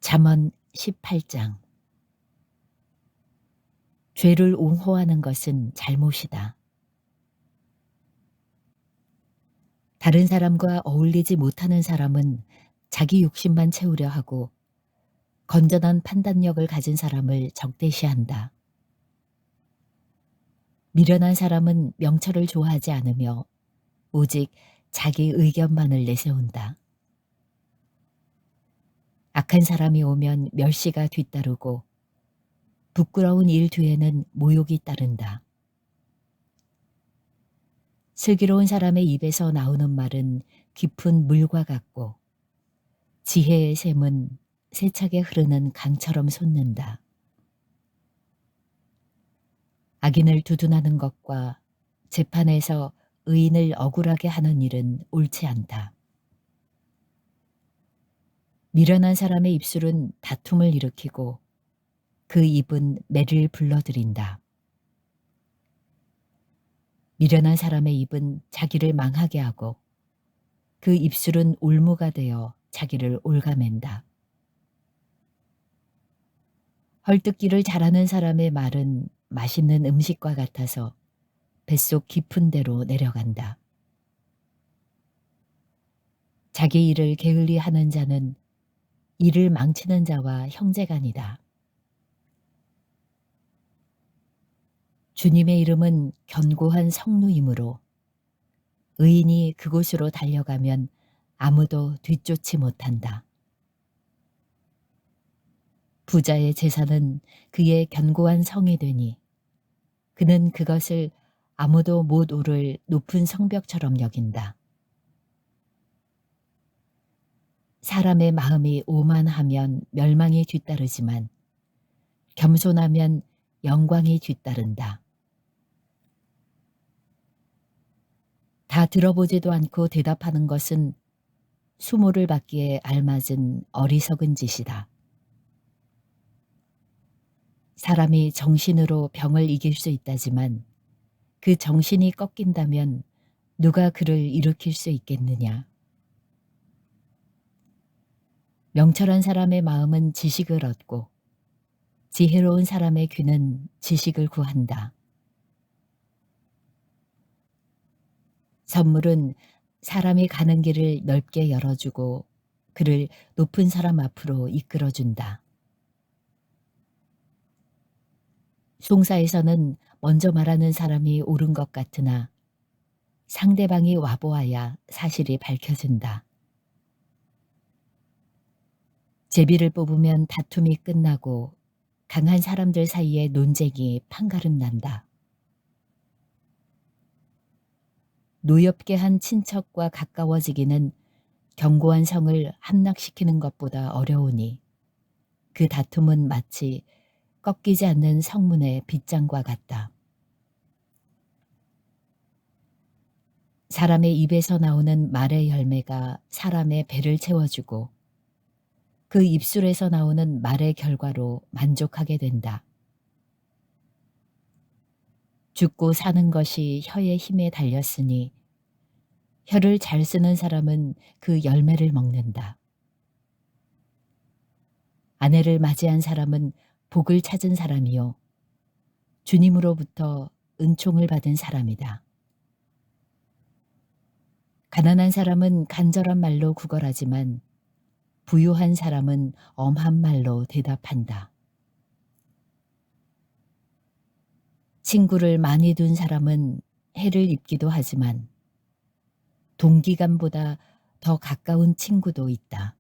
잠언 18장. 죄를 옹호하는 것은 잘못이다. 다른 사람과 어울리지 못하는 사람은 자기 욕심만 채우려 하고 건전한 판단력을 가진 사람을 적대시한다. 미련한 사람은 명철을 좋아하지 않으며 오직 자기 의견만을 내세운다. 악한 사람이 오면 멸시가 뒤따르고 부끄러운 일 뒤에는 모욕이 따른다. 슬기로운 사람의 입에서 나오는 말은 깊은 물과 같고 지혜의 샘은 세차게 흐르는 강처럼 솟는다. 악인을 두둔하는 것과 재판에서 의인을 억울하게 하는 일은 옳지 않다. 미련한 사람의 입술은 다툼을 일으키고 그 입은 매를 불러들인다. 미련한 사람의 입은 자기를 망하게 하고 그 입술은 올무가 되어 자기를 올가맨다. 헐뜯기를 잘하는 사람의 말은 맛있는 음식과 같아서 뱃속 깊은 데로 내려간다. 자기 일을 게을리 하는 자는 일을 망치는 자와 형제간이다. 주님의 이름은 견고한 성루이므로 의인이 그곳으로 달려가면 아무도 뒤쫓지 못한다. 부자의 재산은 그의 견고한 성이 되니 그는 그것을 아무도 못 오를 높은 성벽처럼 여긴다. 사람의 마음이 오만하면 멸망이 뒤따르지만 겸손하면 영광이 뒤따른다. 다 들어보지도 않고 대답하는 것은 수모를 받기에 알맞은 어리석은 짓이다. 사람이 정신으로 병을 이길 수 있다지만 그 정신이 꺾인다면 누가 그를 일으킬 수 있겠느냐. 명철한 사람의 마음은 지식을 얻고 지혜로운 사람의 귀는 지식을 구한다. 선물은 사람이 가는 길을 넓게 열어주고 그를 높은 사람 앞으로 이끌어준다. 송사에서는 먼저 말하는 사람이 옳은 것 같으나 상대방이 와보아야 사실이 밝혀진다. 제비를 뽑으면 다툼이 끝나고 강한 사람들 사이에 논쟁이 판가름 난다. 노엽게 한 친척과 가까워지기는 견고한 성을 함락시키는 것보다 어려우니 그 다툼은 마치 꺾이지 않는 성문의 빗장과 같다. 사람의 입에서 나오는 말의 열매가 사람의 배를 채워주고 그 입술에서 나오는 말의 결과로 만족하게 된다. 죽고 사는 것이 혀의 힘에 달렸으니 혀를 잘 쓰는 사람은 그 열매를 먹는다. 아내를 맞이한 사람은 복을 찾은 사람이요 주님으로부터 은총을 받은 사람이다. 가난한 사람은 간절한 말로 구걸하지만 부유한 사람은 엄한 말로 대답한다. 친구를 많이 둔 사람은 해를 입기도 하지만 동기간보다 더 가까운 친구도 있다.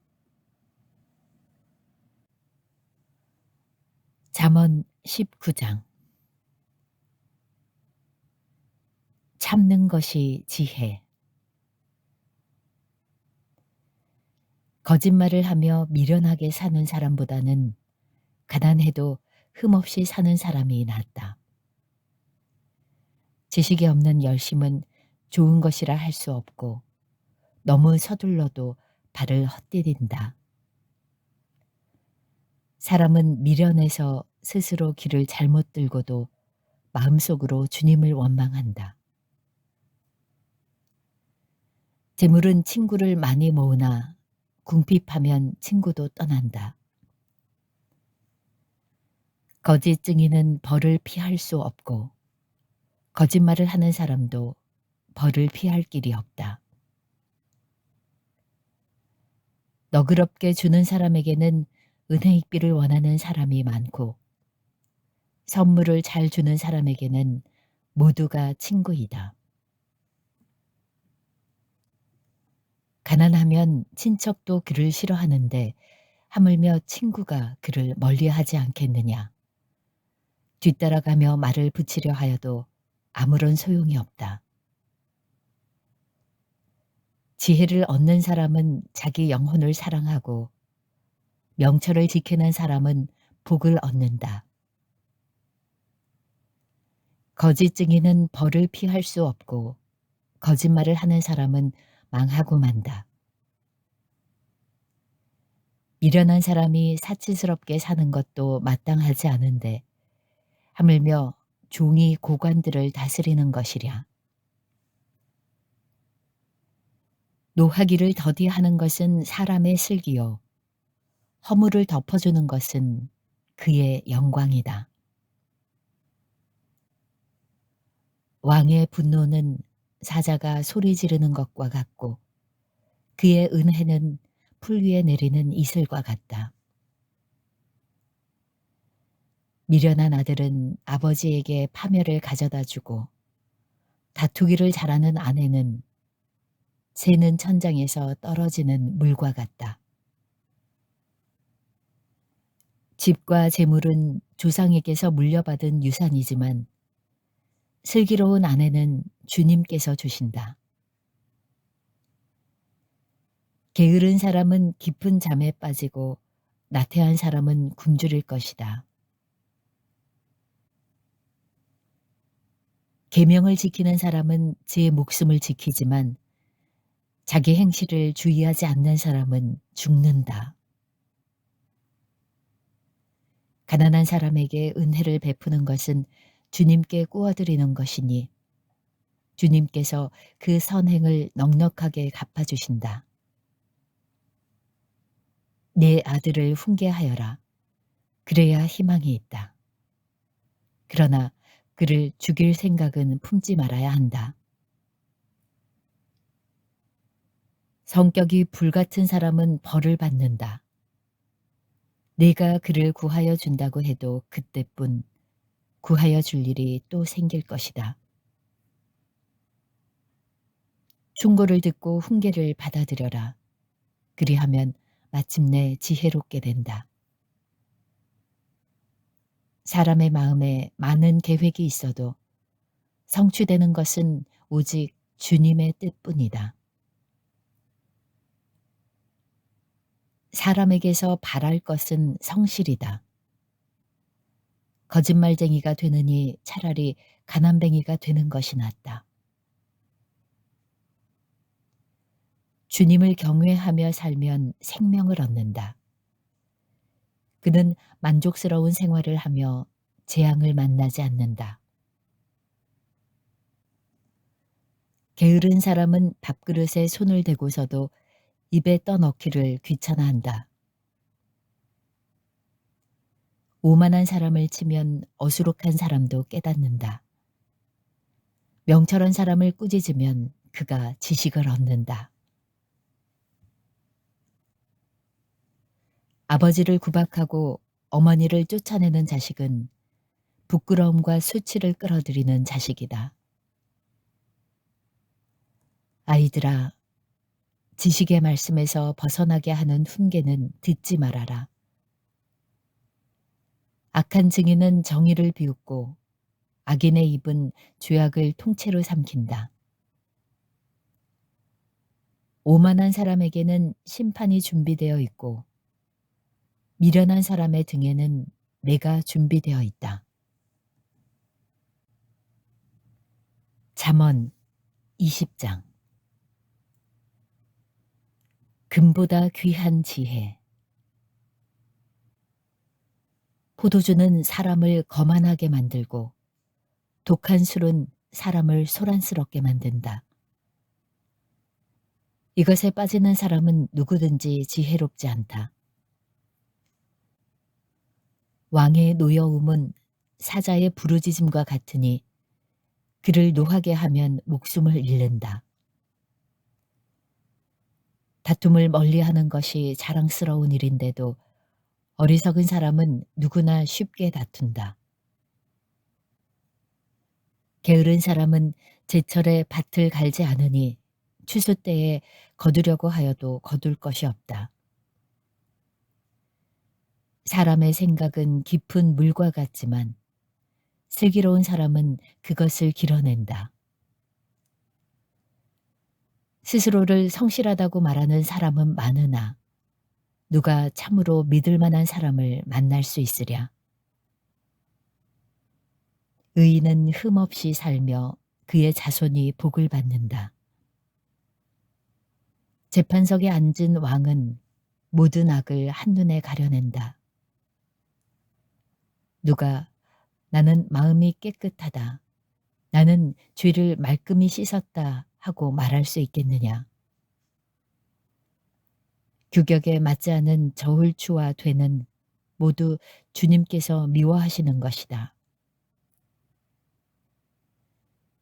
잠언 19장. 참는 것이 지혜. 거짓말을 하며 미련하게 사는 사람보다는 가난해도 흠없이 사는 사람이 낫다. 지식이 없는 열심은 좋은 것이라 할 수 없고 너무 서둘러도 발을 헛디딘다. 사람은 미련해서 스스로 길을 잘못 들고도 마음속으로 주님을 원망한다. 재물은 친구를 많이 모으나 궁핍하면 친구도 떠난다. 거짓 증인은 벌을 피할 수 없고 거짓말을 하는 사람도 벌을 피할 길이 없다. 너그럽게 주는 사람에게는 은혜익비를 원하는 사람이 많고 선물을 잘 주는 사람에게는 모두가 친구이다. 가난하면 친척도 그를 싫어하는데 하물며 친구가 그를 멀리하지 않겠느냐. 뒤따라가며 말을 붙이려 하여도 아무런 소용이 없다. 지혜를 얻는 사람은 자기 영혼을 사랑하고 명철을 지키는 사람은 복을 얻는다. 거짓 증인은 벌을 피할 수 없고 거짓말을 하는 사람은 망하고 만다. 미련한 사람이 사치스럽게 사는 것도 마땅하지 않은데 하물며 종이 고관들을 다스리는 것이랴. 노하기를 더디하는 것은 사람의 슬기요 허물을 덮어주는 것은 그의 영광이다. 왕의 분노는 사자가 소리 지르는 것과 같고 그의 은혜는 풀 위에 내리는 이슬과 같다. 미련한 아들은 아버지에게 파멸을 가져다 주고 다투기를 잘하는 아내는 새는 천장에서 떨어지는 물과 같다. 집과 재물은 조상에게서 물려받은 유산이지만 슬기로운 아내는 주님께서 주신다. 게으른 사람은 깊은 잠에 빠지고 나태한 사람은 굶주릴 것이다. 계명을 지키는 사람은 제 목숨을 지키지만 자기 행실을 주의하지 않는 사람은 죽는다. 가난한 사람에게 은혜를 베푸는 것은 주님께 꾸어드리는 것이니 주님께서 그 선행을 넉넉하게 갚아주신다. 내 아들을 훈계하여라. 그래야 희망이 있다. 그러나 그를 죽일 생각은 품지 말아야 한다. 성격이 불같은 사람은 벌을 받는다. 내가 그를 구하여 준다고 해도 그때뿐 구하여 줄 일이 또 생길 것이다. 충고를 듣고 훈계를 받아들여라. 그리하면 마침내 지혜롭게 된다. 사람의 마음에 많은 계획이 있어도 성취되는 것은 오직 주님의 뜻뿐이다. 사람에게서 바랄 것은 성실이다. 거짓말쟁이가 되느니 차라리 가난뱅이가 되는 것이 낫다. 주님을 경외하며 살면 생명을 얻는다. 그는 만족스러운 생활을 하며 재앙을 만나지 않는다. 게으른 사람은 밥그릇에 손을 대고서도 입에 떠넣기를 귀찮아한다. 오만한 사람을 치면 어수룩한 사람도 깨닫는다. 명철한 사람을 꾸짖으면 그가 지식을 얻는다. 아버지를 구박하고 어머니를 쫓아내는 자식은 부끄러움과 수치를 끌어들이는 자식이다. 아이들아, 지식의 말씀에서 벗어나게 하는 훈계는 듣지 말아라. 악한 증인은 정의를 비웃고 악인의 입은 죄악을 통째로 삼킨다. 오만한 사람에게는 심판이 준비되어 있고 미련한 사람의 등에는 매가 준비되어 있다. 잠언 20장. 금보다 귀한 지혜. 포도주는 사람을 거만하게 만들고 독한 술은 사람을 소란스럽게 만든다. 이것에 빠지는 사람은 누구든지 지혜롭지 않다. 왕의 노여움은 사자의 부르짖음과 같으니 그를 노하게 하면 목숨을 잃는다. 다툼을 멀리하는 것이 자랑스러운 일인데도 어리석은 사람은 누구나 쉽게 다툰다. 게으른 사람은 제철에 밭을 갈지 않으니 추수 때에 거두려고 하여도 거둘 것이 없다. 사람의 생각은 깊은 물과 같지만 슬기로운 사람은 그것을 길어낸다. 스스로를 성실하다고 말하는 사람은 많으나 누가 참으로 믿을 만한 사람을 만날 수 있으랴. 의인은 흠없이 살며 그의 자손이 복을 받는다. 재판석에 앉은 왕은 모든 악을 한눈에 가려낸다. 누가 나는 마음이 깨끗하다, 나는 죄를 말끔히 씻었다 하고 말할 수 있겠느냐. 규격에 맞지 않은 저울추와 되는 모두 주님께서 미워하시는 것이다.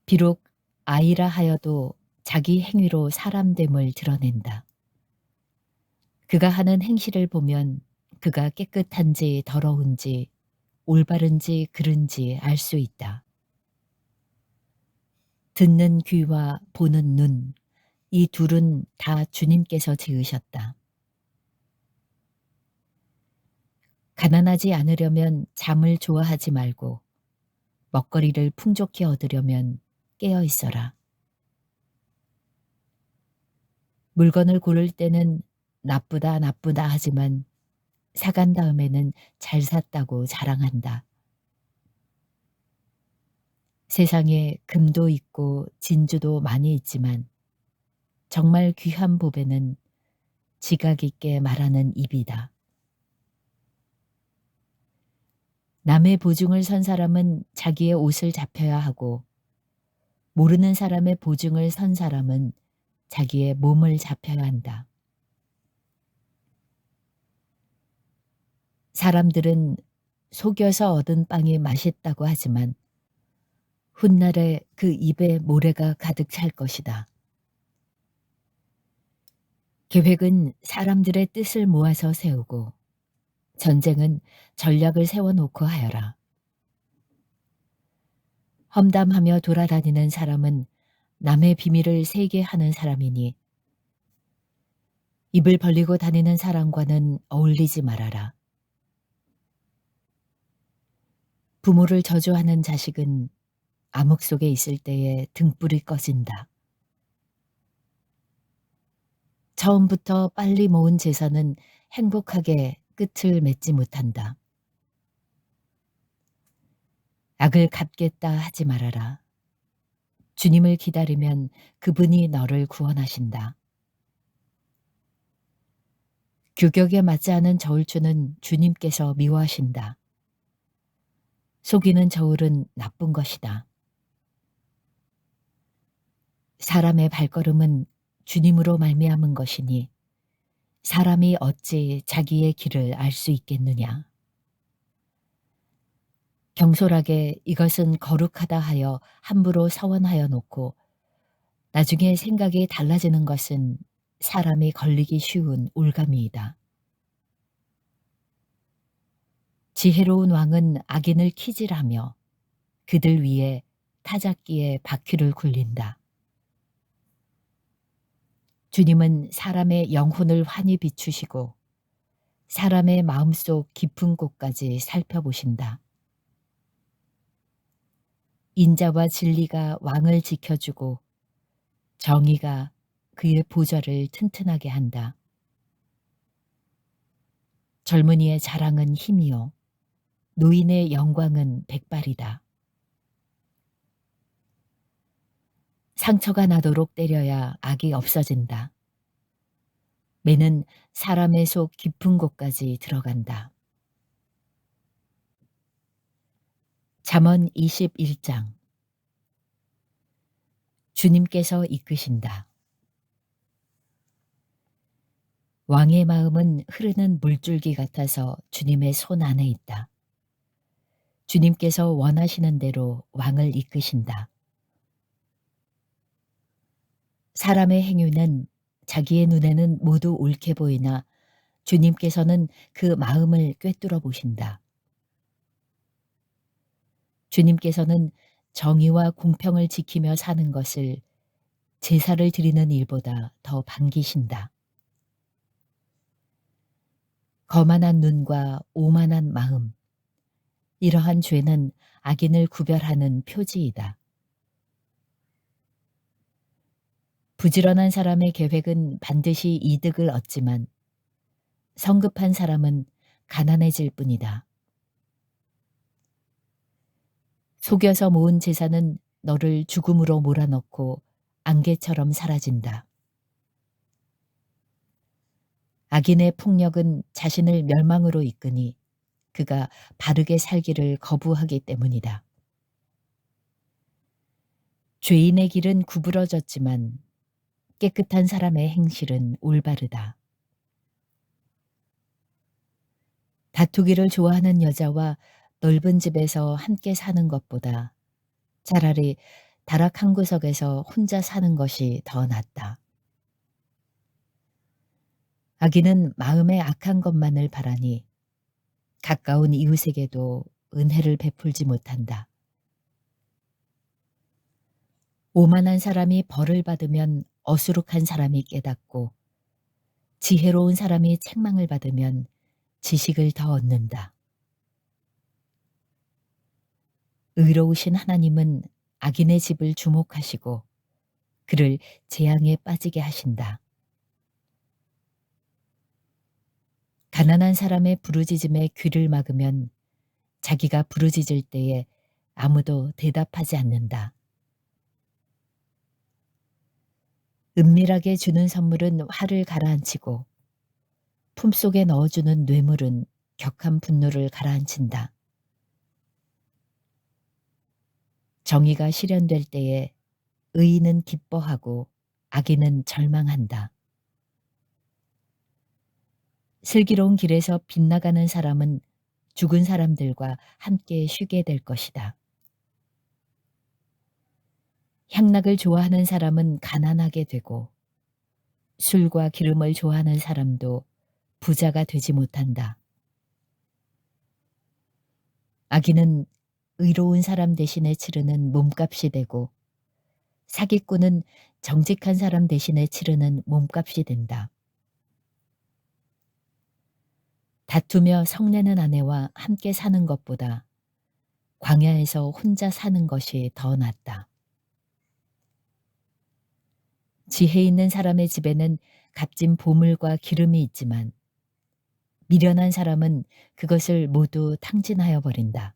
비록 아이라 하여도 자기 행위로 사람됨을 드러낸다. 그가 하는 행실을 보면 그가 깨끗한지 더러운지 올바른지 그른지 알 수 있다. 듣는 귀와 보는 눈, 이 둘은 다 주님께서 지으셨다. 가난하지 않으려면 잠을 좋아하지 말고 먹거리를 풍족히 얻으려면 깨어 있어라. 물건을 고를 때는 나쁘다 나쁘다 하지만 사간 다음에는 잘 샀다고 자랑한다. 세상에 금도 있고 진주도 많이 있지만 정말 귀한 보배는 지각 있게 말하는 입이다. 남의 보증을 선 사람은 자기의 옷을 잡혀야 하고 모르는 사람의 보증을 선 사람은 자기의 몸을 잡혀야 한다. 사람들은 속여서 얻은 빵이 맛있다고 하지만 훗날에 그 입에 모래가 가득 찰 것이다. 계획은 사람들의 뜻을 모아서 세우고 전쟁은 전략을 세워놓고 하여라. 험담하며 돌아다니는 사람은 남의 비밀을 세게 하는 사람이니 입을 벌리고 다니는 사람과는 어울리지 말아라. 부모를 저주하는 자식은 암흑 속에 있을 때에 등불이 꺼진다. 처음부터 빨리 모은 재산은 행복하게 끝을 맺지 못한다. 악을 갚겠다 하지 말아라. 주님을 기다리면 그분이 너를 구원하신다. 규격에 맞지 않은 저울추는 주님께서 미워하신다. 속이는 저울은 나쁜 것이다. 사람의 발걸음은 주님으로 말미암은 것이니 사람이 어찌 자기의 길을 알 수 있겠느냐. 경솔하게 이것은 거룩하다 하여 함부로 서원하여 놓고 나중에 생각이 달라지는 것은 사람이 걸리기 쉬운 올가미이다. 지혜로운 왕은 악인을 키질하며 그들 위에 타작기에 바퀴를 굴린다. 주님은 사람의 영혼을 환히 비추시고 사람의 마음속 깊은 곳까지 살펴보신다. 인자와 진리가 왕을 지켜주고 정의가 그의 보좌를 튼튼하게 한다. 젊은이의 자랑은 힘이요 노인의 영광은 백발이다. 상처가 나도록 때려야 악이 없어진다. 매는 사람의 속 깊은 곳까지 들어간다. 잠언 21장. 주님께서 이끄신다. 왕의 마음은 흐르는 물줄기 같아서 주님의 손 안에 있다. 주님께서 원하시는 대로 왕을 이끄신다. 사람의 행위는 자기의 눈에는 모두 옳게 보이나 주님께서는 그 마음을 꿰뚫어 보신다. 주님께서는 정의와 공평을 지키며 사는 것을 제사를 드리는 일보다 더 반기신다. 거만한 눈과 오만한 마음, 이러한 죄는 악인을 구별하는 표지이다. 부지런한 사람의 계획은 반드시 이득을 얻지만 성급한 사람은 가난해질 뿐이다. 속여서 모은 재산은 너를 죽음으로 몰아넣고 안개처럼 사라진다. 악인의 폭력은 자신을 멸망으로 이끄니 그가 바르게 살기를 거부하기 때문이다. 죄인의 길은 구부러졌지만 깨끗한 사람의 행실은 올바르다. 다투기를 좋아하는 여자와 넓은 집에서 함께 사는 것보다 차라리 다락 한 구석에서 혼자 사는 것이 더 낫다. 악인은 마음에 악한 것만을 바라니 가까운 이웃에게도 은혜를 베풀지 못한다. 오만한 사람이 벌을 받으면 어수룩한 사람이 깨닫고 지혜로운 사람이 책망을 받으면 지식을 더 얻는다. 의로우신 하나님은 악인의 집을 주목하시고 그를 재앙에 빠지게 하신다. 가난한 사람의 부르짖음에 귀를 막으면 자기가 부르짖을 때에 아무도 대답하지 않는다. 은밀하게 주는 선물은 화를 가라앉히고 품속에 넣어주는 뇌물은 격한 분노를 가라앉힌다. 정의가 실현될 때에 의인은 기뻐하고 악인은 절망한다. 슬기로운 길에서 빗나가는 사람은 죽은 사람들과 함께 쉬게 될 것이다. 향락을 좋아하는 사람은 가난하게 되고 술과 기름을 좋아하는 사람도 부자가 되지 못한다. 악인은 의로운 사람 대신에 치르는 몸값이 되고 사기꾼은 정직한 사람 대신에 치르는 몸값이 된다. 다투며 성내는 아내와 함께 사는 것보다 광야에서 혼자 사는 것이 더 낫다. 지혜 있는 사람의 집에는 값진 보물과 기름이 있지만 미련한 사람은 그것을 모두 탕진하여 버린다.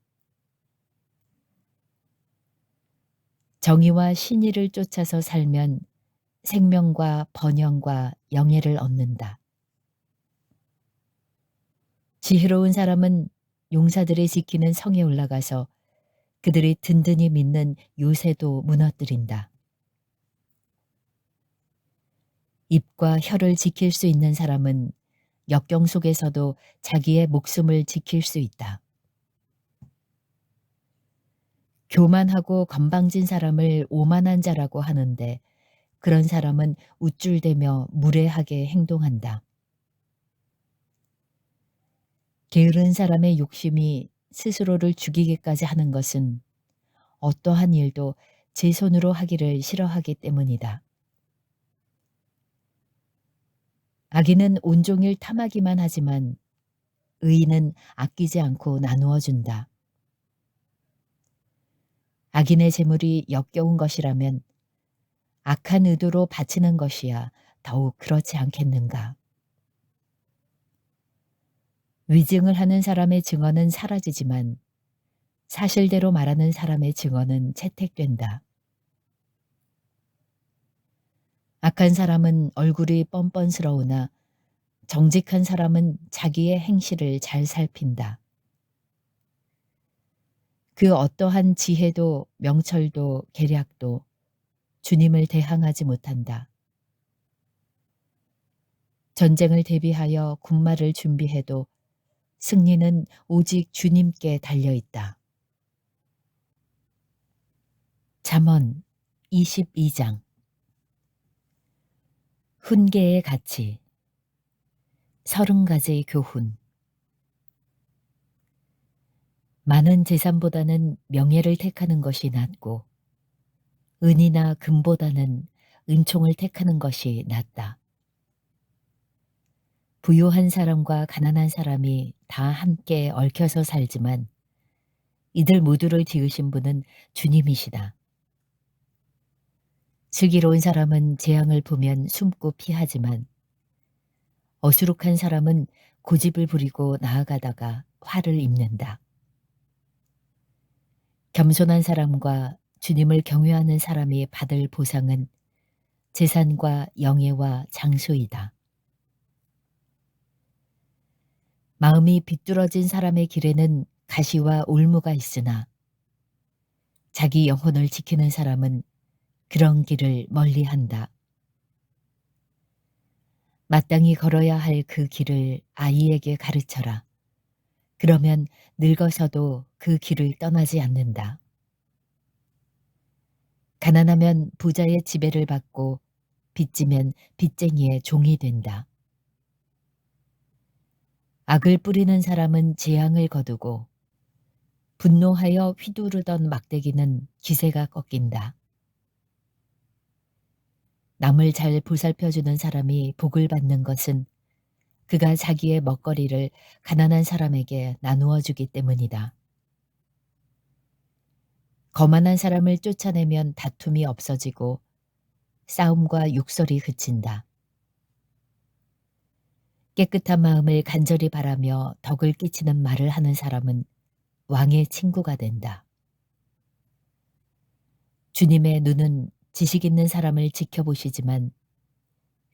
정의와 신의를 쫓아서 살면 생명과 번영과 영예를 얻는다. 지혜로운 사람은 용사들이 지키는 성에 올라가서 그들이 든든히 믿는 요새도 무너뜨린다. 입과 혀를 지킬 수 있는 사람은 역경 속에서도 자기의 목숨을 지킬 수 있다. 교만하고 건방진 사람을 오만한 자라고 하는데 그런 사람은 우쭐대며 무례하게 행동한다. 게으른 사람의 욕심이 스스로를 죽이기까지 하는 것은 어떠한 일도 제 손으로 하기를 싫어하기 때문이다. 악인은 온종일 탐하기만 하지만 의인은 아끼지 않고 나누어 준다. 악인의 재물이 역겨운 것이라면 악한 의도로 바치는 것이야 더욱 그렇지 않겠는가. 위증을 하는 사람의 증언은 사라지지만 사실대로 말하는 사람의 증언은 채택된다. 악한 사람은 얼굴이 뻔뻔스러우나 정직한 사람은 자기의 행실을 잘 살핀다. 그 어떠한 지혜도 명철도 계략도 주님을 대항하지 못한다. 전쟁을 대비하여 군마를 준비해도 승리는 오직 주님께 달려 있다. 잠언 22장 훈계의 가치 30가지 교훈. 많은 재산보다는 명예를 택하는 것이 낫고 은이나 금보다는 은총을 택하는 것이 낫다. 부유한 사람과 가난한 사람이 다 함께 얽혀서 살지만 이들 모두를 지으신 분은 주님이시다. 슬기로운 사람은 재앙을 보면 숨고 피하지만 어수룩한 사람은 고집을 부리고 나아가다가 화를 입는다. 겸손한 사람과 주님을 경외하는 사람이 받을 보상은 재산과 영예와 장수이다. 마음이 비뚤어진 사람의 길에는 가시와 올무가 있으나 자기 영혼을 지키는 사람은 그런 길을 멀리한다. 마땅히 걸어야 할 그 길을 아이에게 가르쳐라. 그러면 늙어서도 그 길을 떠나지 않는다. 가난하면 부자의 지배를 받고 빚지면 빚쟁이의 종이 된다. 악을 뿌리는 사람은 재앙을 거두고 분노하여 휘두르던 막대기는 기세가 꺾인다. 남을 잘 보살펴주는 사람이 복을 받는 것은 그가 자기의 먹거리를 가난한 사람에게 나누어 주기 때문이다. 거만한 사람을 쫓아내면 다툼이 없어지고 싸움과 욕설이 그친다. 깨끗한 마음을 간절히 바라며 덕을 끼치는 말을 하는 사람은 왕의 친구가 된다. 주님의 눈은 지식 있는 사람을 지켜보시지만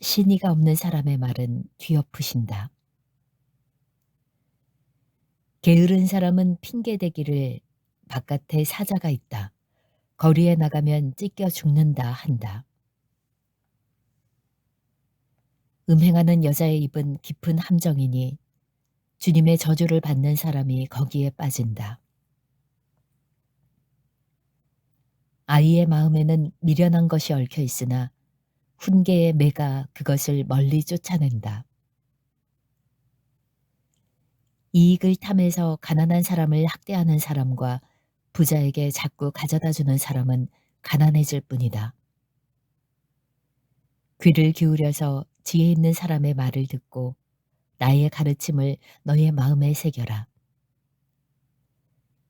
신의가 없는 사람의 말은 뒤엎으신다. 게으른 사람은 핑계대기를 바깥에 사자가 있다. 거리에 나가면 찢겨 죽는다 한다. 음행하는 여자의 입은 깊은 함정이니 주님의 저주를 받는 사람이 거기에 빠진다. 아이의 마음에는 미련한 것이 얽혀 있으나 훈계의 매가 그것을 멀리 쫓아낸다. 이익을 탐해서 가난한 사람을 학대하는 사람과 부자에게 자꾸 가져다 주는 사람은 가난해질 뿐이다. 귀를 기울여서 지혜 있는 사람의 말을 듣고 나의 가르침을 너의 마음에 새겨라.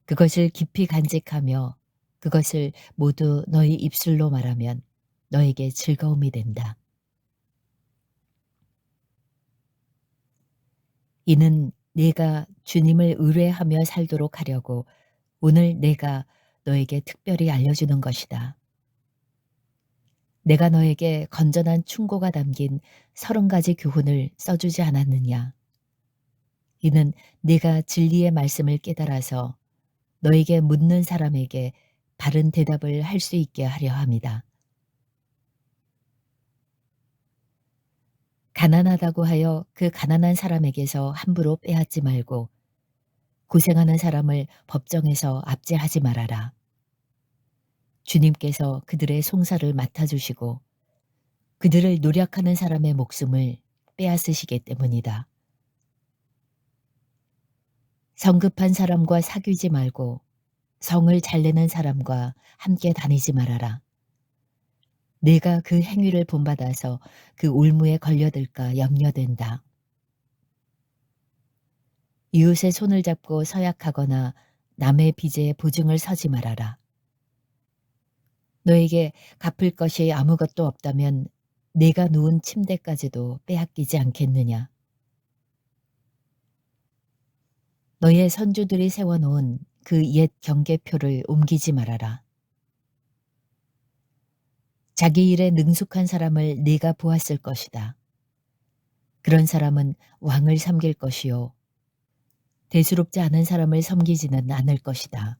그것을 깊이 간직하며 그것을 모두 너희 입술로 말하면 너에게 즐거움이 된다. 이는 네가 주님을 의뢰하며 살도록 하려고 오늘 내가 너에게 특별히 알려주는 것이다. 내가 너에게 건전한 충고가 담긴 30가지 교훈을 써주지 않았느냐. 이는 네가 진리의 말씀을 깨달아서 너에게 묻는 사람에게 바른 대답을 할 수 있게 하려 함이다. 가난하다고 하여 그 가난한 사람에게서 함부로 빼앗지 말고 고생하는 사람을 법정에서 압제하지 말아라. 주님께서 그들의 송사를 맡아주시고 그들을 노력하는 사람의 목숨을 빼앗으시기 때문이다. 성급한 사람과 사귀지 말고 성을 잘 내는 사람과 함께 다니지 말아라. 내가 그 행위를 본받아서 그 올무에 걸려들까 염려된다. 이웃의 손을 잡고 서약하거나 남의 빚에 보증을 서지 말아라. 너에게 갚을 것이 아무것도 없다면 내가 누운 침대까지도 빼앗기지 않겠느냐. 너의 선조들이 세워놓은 그 옛 경계표를 옮기지 말아라. 자기 일에 능숙한 사람을 네가 보았을 것이다. 그런 사람은 왕을 섬길 것이요 대수롭지 않은 사람을 섬기지는 않을 것이다.